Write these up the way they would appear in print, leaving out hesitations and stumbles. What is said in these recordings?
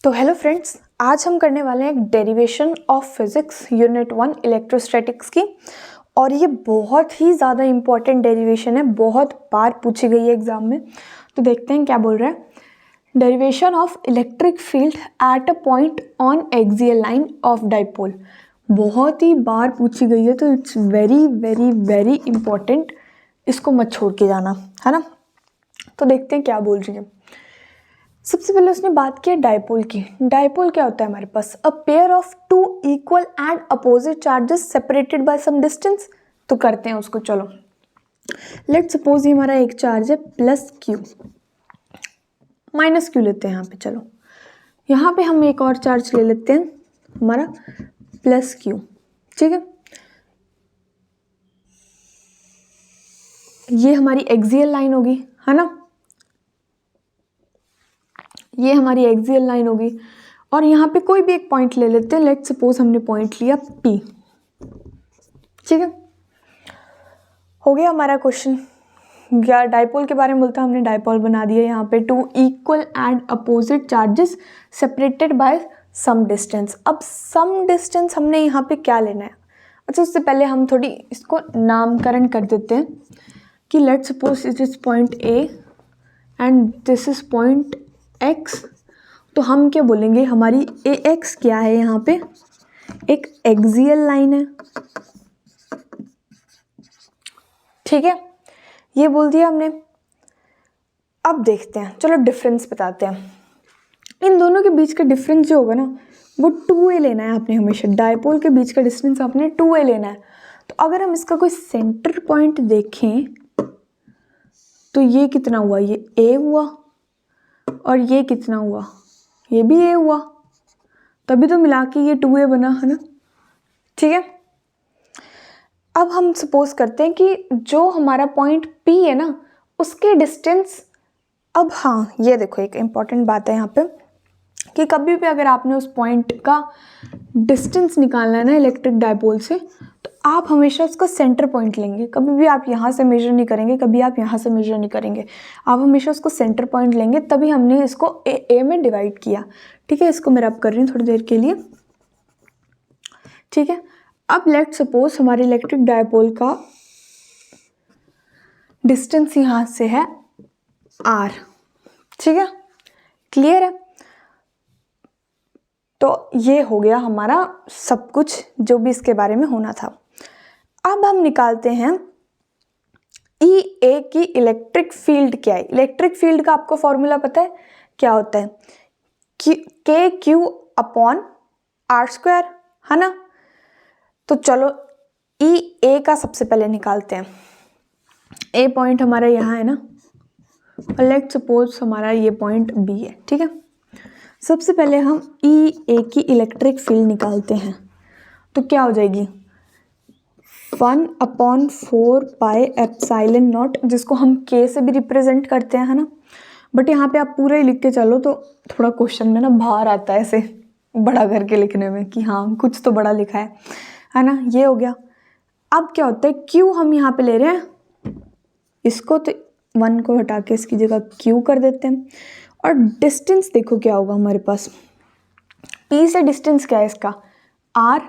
तो hello friends, आज हम करने वाले हैं एक derivation of physics unit 1 electrostatics की। और ये बहुत ही ज़्यादा इम्पॉर्टेंट डेरिवेशन है, बहुत बार पूछी गई है एग्जाम में। तो देखते हैं क्या बोल रहा है। Derivation of electric field at a point on axial line of dipole. बहुत ही बार पूछी गई है, तो it's very very very important. इसको मत छोड़ के जाना, है ना। तो देखते हैं क्या बोल रही है। सबसे पहले उसने बात की डाइपोल की। डाइपोल क्या होता है हमारे पास? A pair of two equal and opposite charges separated by some distance. तो करते हैं उसको, चलो। लेट सपोज ये हमारा एक चार्ज है प्लस क्यू, माइनस क्यू लेते हैं यहाँ पे। चलो यहाँ पे हम एक और चार्ज ले लेते हैं, हमारा प्लस क्यू, ठीक है। ये हमारी एक्सियल लाइन होगी, है ना। ये हमारी एक्सियल लाइन होगी और यहाँ पे कोई भी एक पॉइंट ले लेते हैं। लेट सपोज हमने पॉइंट लिया P, ठीक है। हो गया हमारा क्वेश्चन। या डाइपोल के बारे में बोलता है, हमने डाइपोल बना दिया यहाँ पे। Two equal and opposite charges separated by some distance. अब सम डिस्टेंस हमने यहाँ पे क्या लेना है? अच्छा, उससे पहले हम थोड़ी इसको नामकरण कर देते हैं कि let suppose it is point A and this is point X। तो हम क्या बोलेंगे, हमारी AX क्या है? यहाँ पे एक एक्सियल लाइन है, ठीक है। ये बोल दिया हमने। अब देखते हैं, चलो डिफरेंस बताते हैं। इन दोनों के बीच का डिफरेंस जो होगा ना, वो 2a लेना है आपने हमेशा। डाइपोल के बीच का डिस्टेंस आपने 2a लेना है। तो अगर हम इसका कोई सेंटर पॉइंट देखें तो ये कितना हुआ? ये A हुआ और ये कितना हुआ? ये भी A हुआ। तभी तो मिला के ये 2a बना, है ना, ठीक है। अब हम सपोज करते हैं कि जो हमारा पॉइंट P है ना, उसके डिस्टेंस। अब हाँ, ये देखो एक इम्पॉर्टेंट बात है यहाँ पे कि कभी भी अगर आपने उस पॉइंट का डिस्टेंस निकालना है ना इलेक्ट्रिक डाइपोल से, तो आप हमेशा उसका सेंटर पॉइंट लेंगे। कभी भी आप यहाँ से मेजर नहीं करेंगे, कभी आप यहाँ से मेजर नहीं करेंगे। आप हमेशा उसको सेंटर पॉइंट लेंगे। तभी हमने इसको ए में डिवाइड किया, ठीक है। इसको मैं रब कर रही हूँ थोड़ी देर के लिए, ठीक है। अब लेट सपोज हमारे इलेक्ट्रिक डाइपोल का डिस्टेंस यहाँ से है R, ठीक है। क्लियर है? तो ये हो गया हमारा सब कुछ जो भी इसके बारे में होना था। अब हम निकालते हैं EA की इलेक्ट्रिक फील्ड क्या है। इलेक्ट्रिक फील्ड का आपको फॉर्मूला पता है क्या होता है? KQ अपॉन R², है ना। तो चलो EA का सबसे पहले निकालते हैं। A पॉइंट हमारा यहाँ है ना, और लेट सपोज हमारा ये पॉइंट B है, ठीक है। सबसे पहले हम EA की इलेक्ट्रिक फील्ड निकालते हैं। तो क्या हो जाएगी? 1/4 पाई एप्सिलॉन नॉट, जिसको हम K से भी रिप्रेजेंट करते हैं, है ना। बट यहाँ पे आप पूरा ही लिख के चलो तो थोड़ा क्वेश्चन में ना बाहर आता है ऐसे बड़ा करके लिखने में कि हाँ कुछ तो बड़ा लिखा है ना। ये हो गया। अब क्या होता है, Q हम यहाँ पे ले रहे हैं, इसको तो 1 को हटा के इसकी जगह Q कर देते हैं। और डिस्टेंस देखो क्या होगा हमारे पास। P से डिस्टेंस क्या है इसका? R,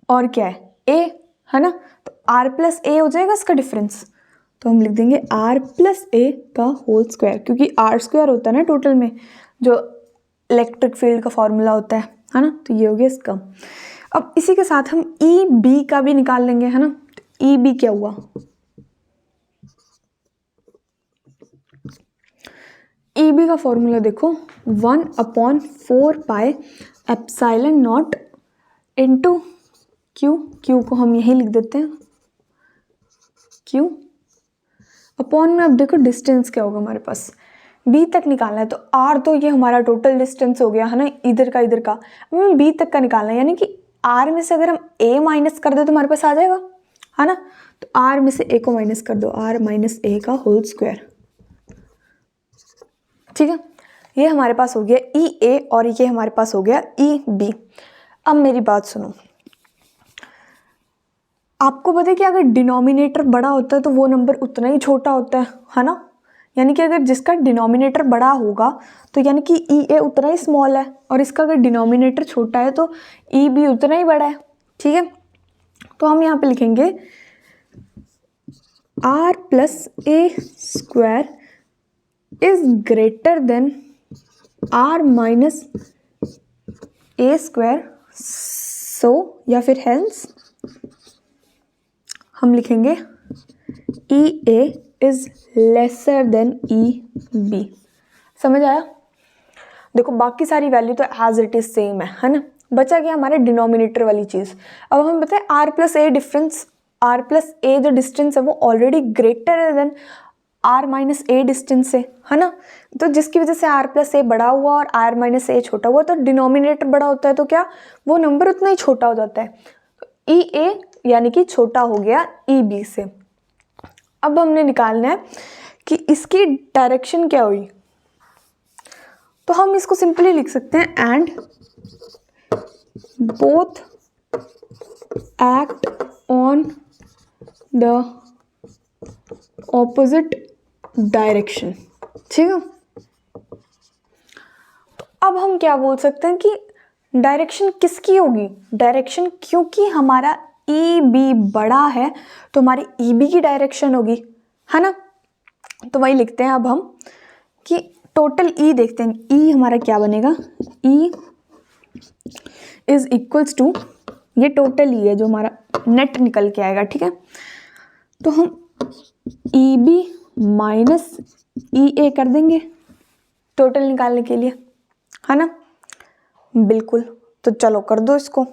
और क्या है? A, है ना। तो R प्लस A हो जाएगा इसका डिफरेंस। तो हम लिख देंगे R प्लस A का होल स्क्वायर, क्योंकि R² होता है ना टोटल में जो इलेक्ट्रिक फील्ड का फॉर्मूला होता है ना। तो ये हो गया इसका। अब इसी के साथ हम EB का भी निकाल लेंगे, है ना। तो EB क्या हुआ? EB का फॉर्मूला देखो, 1/4 pi epsilon not into Q को हम यही लिख देते हैं Q अपॉन में। अब देखो डिस्टेंस क्या होगा हमारे पास, B तक निकालना है। तो R तो ये हमारा टोटल डिस्टेंस हो गया, है ना, इधर का इधर का। अब हमें B तक का निकालना है, यानी कि R में से अगर हम A माइनस कर दे तो हमारे पास आ जाएगा, है ना। तो R में से A को माइनस कर दो, R माइनस A का होल स्क्वायर, ठीक है। ये हमारे पास हो गया EA और ये हमारे पास हो गया EB। अब मेरी बात सुनो, आपको पता है कि अगर डिनोमिनेटर बड़ा होता है तो वो नंबर उतना ही छोटा होता है ना। यानी कि अगर जिसका डिनोमिनेटर बड़ा होगा तो यानी कि ई ए उतना ही स्मॉल है, और इसका अगर डिनोमिनेटर छोटा है तो ई बी उतना ही बड़ा है। ठीक है, तो हम यहाँ पे लिखेंगे R plus A square is greater than R minus A square, so या फिर हेंस हम लिखेंगे E A is lesser than E B. समझ आया? देखो बाकी सारी वैल्यू तो एज इट इज सेम है ना, बचा गया हमारे डिनोमिनेटर वाली चीज। अब हमें बताए R plus A difference, R plus A जो डिस्टेंस है वो ऑलरेडी ग्रेटर है than R minus A distance है ना, तो जिसकी वजह से आर प्लस ए बड़ा हुआ और आर माइनस ए छोटा हुआ, तो डिनोमिनेटर बड़ा होता है तो क्या वो नंबर उतना ही छोटा हो जाता है। ई ए यानी कि छोटा हो गया ई बी से। अब हमने निकालना है कि इसकी डायरेक्शन क्या हुई, तो हम इसको सिंपली लिख सकते हैं and both act on the opposite direction. ठीक है, तो अब हम क्या बोल सकते हैं कि डायरेक्शन किसकी होगी, डायरेक्शन क्योंकि हमारा ई बी बड़ा है तो हमारी ई बी की डायरेक्शन होगी, है ना। तो वही लिखते हैं अब हम कि टोटल ई देखते हैं, ई हमारा क्या बनेगा, ई इज इक्वल्स टू, ये टोटल ई है जो हमारा नेट निकल के आएगा। ठीक है, तो हम ई बी माइनस ई ए कर देंगे टोटल निकालने के लिए, है ना। बिल्कुल, तो चलो कर दो इसको।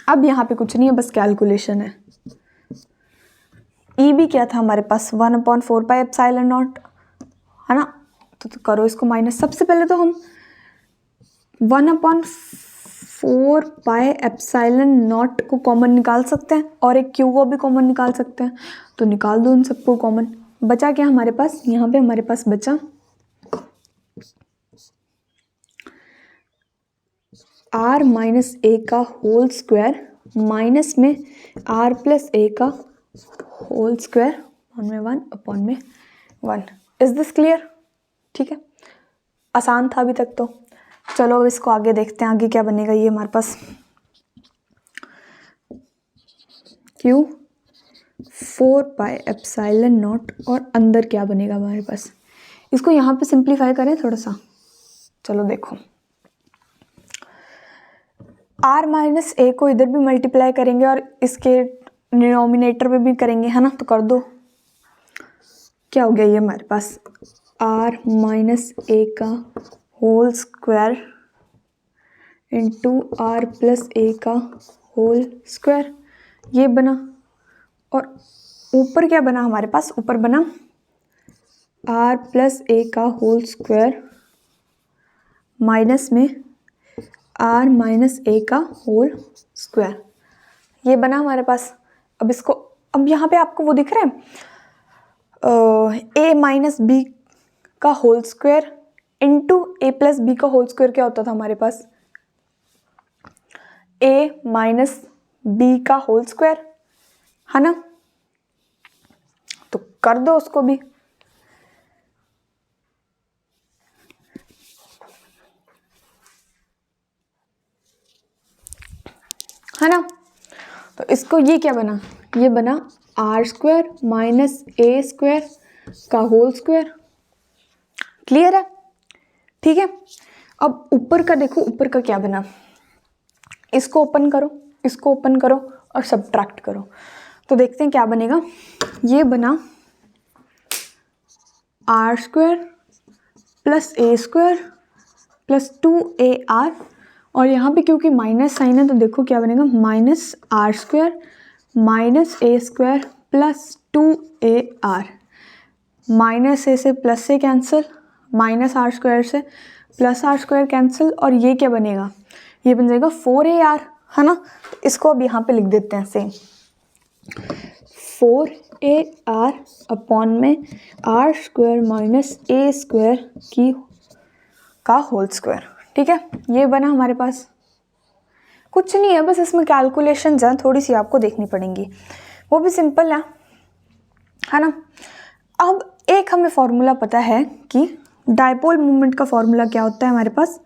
अब यहाँ पे कुछ नहीं है, बस कैलकुलेशन है। ई बी क्या था हमारे पास 1/4 पाई एप्सिलॉन नॉट, है ना। तो करो इसको माइनस। सबसे पहले तो हम 1/4 पाई एप्सिलॉन नॉट को कॉमन निकाल सकते हैं और एक क्यू को भी कॉमन निकाल सकते हैं, तो निकाल दो उन सबको कॉमन। बचा क्या हमारे पास, यहाँ पे हमारे पास बचा आर माइनस ए का होल स्क्वायर माइनस में आर प्लस ए का whole square 1/1/1। Is this clear? ठीक है, आसान था अभी तक तो। चलो अब इसको आगे देखते हैं, आगे क्या बनेगा। ये हमारे पास क्यू 4 पाई एप्सिलॉन नॉट और अंदर क्या बनेगा हमारे पास। इसको यहाँ पे सिंप्लीफाई करें थोड़ा सा। चलो देखो, आर माइनस ए को इधर भी मल्टीप्लाई करेंगे और इसके डिनोमिनेटर पे भी करेंगे, है ना। तो कर दो, क्या हो गया ये हमारे पास आर माइनस ए का whole square into R plus A का होल स्क्वायर, ये बना। और ऊपर क्या बना हमारे पास, ऊपर बना आर प्लस ए का होल स्क्वायर माइनस में आर माइनस ए का होल स्क्वायर, ये बना हमारे पास। अब इसको, अब यहाँ पे आपको वो दिख रहा है ए माइनस बी का होल स्क्वायर इंटू ए प्लस बी का होल स्क्वायर क्या होता था हमारे पास, ए माइनस बी का होल स्क्वायर, है ना। तो कर दो उसको भी। है ना, तो इसको ये क्या बना, ये बना R square minus A square का होल स्क्वायर। क्लियर है? ठीक है, अब ऊपर का देखो, ऊपर का क्या बना, इसको ओपन करो, इसको ओपन करो और सब्ट्रैक्ट करो, तो देखते हैं क्या बनेगा। ये बना R square plus A square plus 2AR, और यहाँ पे क्योंकि माइनस साइन है तो देखो क्या बनेगा, minus R square minus A square plus 2AR। Minus A से प्लस से कैंसिल, माइनस आर स्क्वायर से प्लस आर स्क्वायर कैंसिल, और ये क्या बनेगा, ये बन जाएगा 4AR, है ना। इसको अब यहाँ पे लिख देते हैं सेम 4AR अपॉन में R square minus A square की का होल स्क्वायर। ठीक है, ये बना हमारे पास। कुछ नहीं है, बस इसमें कैलकुलेशंस हैं, थोड़ी सी आपको देखनी पड़ेंगी, वो भी सिंपल है ना। अब एक हमें फॉर्मूला पता है कि डायपोल मोमेंट का फॉर्मूला क्या होता है हमारे पास,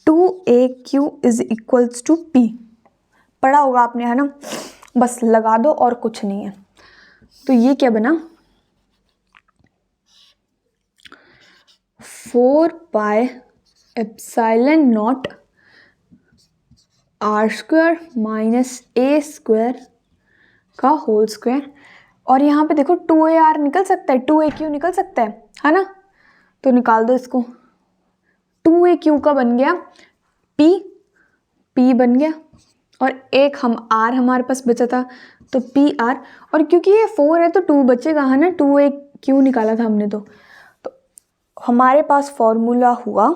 2AQ is equals to P। पढ़ा होगा आपने, है ना, बस लगा दो और कुछ नहीं है। तो ये क्या बना, 4πε0 r² माइनस a² का होल स्क्वायर। और यहाँ पे देखो 2AR निकल सकता है, 2AQ निकल सकता है ना, तो निकाल दो इसको। 2AQ का बन गया P बन गया, और एक हम R हमारे पास बचा था तो PR, और क्योंकि ये 4 है तो 2 बचेगा, है ना, 2AQ निकाला था हमने तो हमारे पास फॉर्मूला हुआ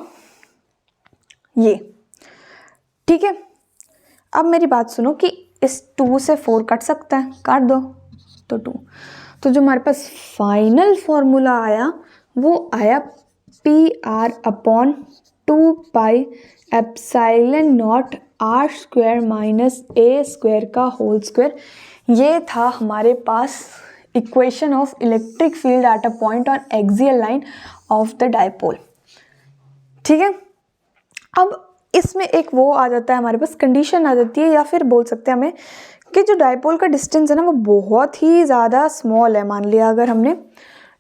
ये। ठीक है, अब मेरी बात सुनो कि इस 2 से 4 कट सकता है, काट दो तो 2। तो जो हमारे पास फाइनल फॉर्मूला आया वो आया PR upon 2πε0 r² minus a² का होल स्क्वायर। ये था हमारे पास equation of electric field at a point on axial line of the dipole. ठीक है, अब इसमें एक वो आ जाता है हमारे पास, कंडीशन आ जाती है, या फिर बोल सकते हैं हमें कि जो डायपोल का डिस्टेंस है ना वो बहुत ही ज़्यादा स्मॉल है। मान लिया अगर हमने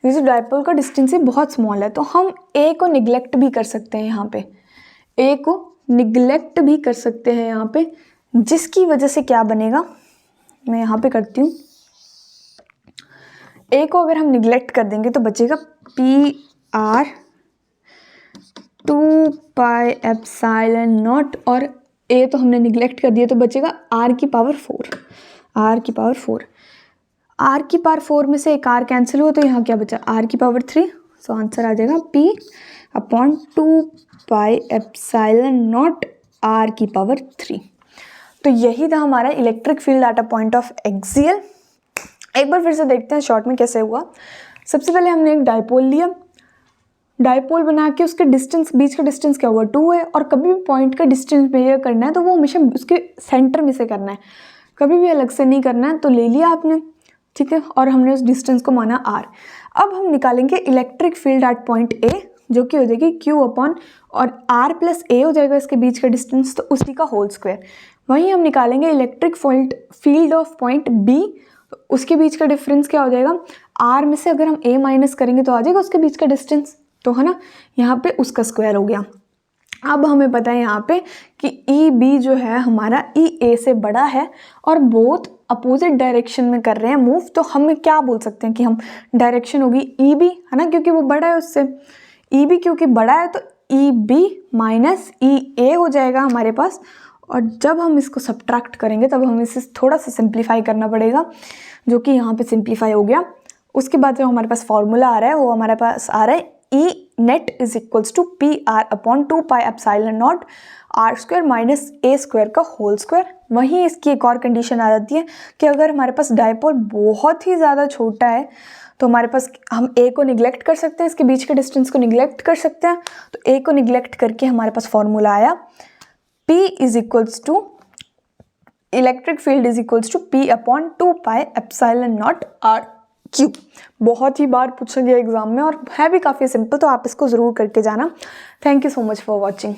ये जो डायपोल का डिस्टेंस है बहुत स्मॉल है, तो हम ए को निगलेक्ट भी कर सकते हैं, यहाँ पे ए को निगलेक्ट भी कर सकते हैं यहाँ पे, जिसकी वजह से क्या बनेगा, मैं यहाँ पे करती हूँ। ए को अगर हम निगलेक्ट कर देंगे तो बचेगा PR 2πε0, और ए तो हमने निगलेक्ट कर दिया तो बचेगा R की पावर 4। R की पावर 4 में से एक R कैंसिल हुआ तो यहाँ क्या बचा, R की पावर 3। सो आंसर आ जाएगा P अपॉन 2πε0 R की पावर 3। तो यही था हमारा electric field at a point of axial. एक बार फिर से देखते हैं शॉर्ट में कैसे हुआ। सबसे पहले हमने एक डायपोल लिया, डायपोल बना के उसके डिस्टेंस, बीच का डिस्टेंस क्या हुआ 2 है, और कभी भी पॉइंट का डिस्टेंस मेजर करना है तो वो हमेशा उसके सेंटर में से करना है, कभी भी अलग से नहीं करना है। तो ले लिया आपने, ठीक है, और हमने उस डिस्टेंस को माना R। अब हम निकालेंगे electric field eight point A, जो कि हो जाएगी Q अपॉन, और R प्लस A हो जाएगा इसके बीच का डिस्टेंस, तो उसी का होल स्क्वायर। वहीं हम निकालेंगे electric field of point B, उसके बीच का डिफरेंस क्या हो जाएगा, R में से अगर हम A माइनस करेंगे तो आ जाएगा उसके बीच का डिस्टेंस, तो है ना, यहाँ पे उसका स्क्वायर हो गया। अब हमें पता है यहाँ पे कि EB जो है हमारा EA से बड़ा है और बोथ अपोजिट डायरेक्शन में कर रहे हैं मूव, तो हम क्या बोल सकते हैं कि हम डायरेक्शन होगी EB, है ना, क्योंकि वो बड़ा है उससे। EB क्योंकि बड़ा है तो EB माइनस EA हो जाएगा हमारे पास, और जब हम इसको सब्ट्रैक्ट करेंगे तब हमें इसे थोड़ा सा सिंप्लीफाई करना पड़ेगा, जो कि यहाँ पे सिंप्लीफाई हो गया। उसके बाद जो हमारे पास फॉर्मूला आ रहा है वो हमारे पास आ रहा है E net is equals to PR upon 2πε0 r² minus a² का होल स्क्वायर। वहीं इसकी एक और कंडीशन आ जाती है कि अगर हमारे पास डायपोल बहुत ही ज़्यादा छोटा है तो हमारे पास हम A को निगलेक्ट कर सकते हैं, इसके बीच के डिस्टेंस को निगलेक्ट कर सकते हैं। तो A को निगलेक्ट करके हमारे पास फॉर्मूला आया P is equals to electric field is equals to P upon 2πε0 r³। बहुत ही बार पूछा गया एग्जाम में और है भी काफ़ी सिंपल, तो आप इसको ज़रूर करके जाना। Thank you so much for watching.